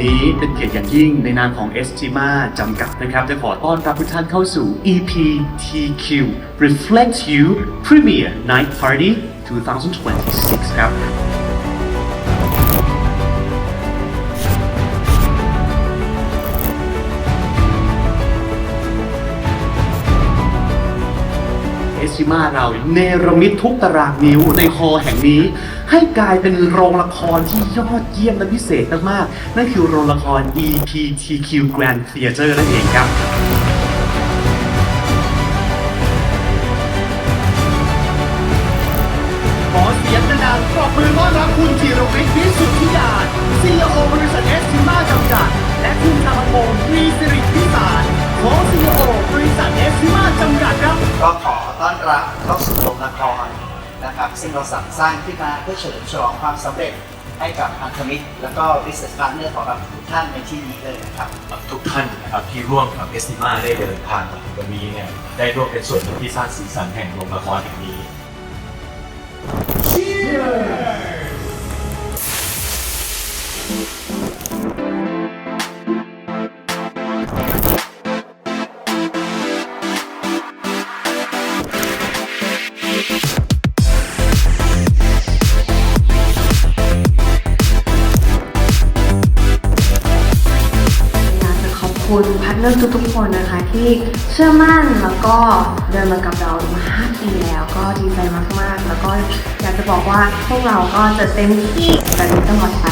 นี้เป็นเกียรติอย่างยิ่งในนามของ Estima จำกัดนะครับจะขอต้อนรับทุกท่านเข้าสู่ e.p.t.q Reflect You Premier Night Party 2026 ครับเอสติมาเราเนรมิตทุกตารางนิ้วในฮอลล์แห่งนี้ให้กลายเป็นโรงละครที่ยอดเยี่ยมและพิเศษมากๆนั่นคือโรงละคร e.p.t.q Grand Theater นั่นเองครับขอเสียงดังๆปรบมือต้อนรับคุณธีรวิทย์ วิสุทธิญาณ CEO บริษัทเอสติมาจำกัดและคุณธรรมพงศ์ตรีสิริพิสารของ CEO บริษัทเอสติมาจำกัดครับก็ขอต้อนรับเข้าสู่โรงละครนะครับซึ่งเราสร้างขึ้นมาเพื่อเฉลิมฉลองความสำเร็จให้กับพันธมิตรและก็ business partner ของเราทุกท่านในที่นี้เลยนะครับทุกท่านนะครับที่ร่วมกับเอสติมาได้เดินทางมาถึงวันนี้เนี่ยได้ร่วมเป็นส่วนหนึ่งที่สร้างสีสันแห่งโรงละครแห่งนี้ขอบคุณพาร์ทเนอร์ทุกๆคนนะคะที่เชื่อมั่นแล้วก็เดินมากับเรามา5 ปีแล้วก็ดีใจมากๆแล้วก็อยากจะบอกว่าพวกเราก็จะเต็มที่แบบนี้ตลอดไป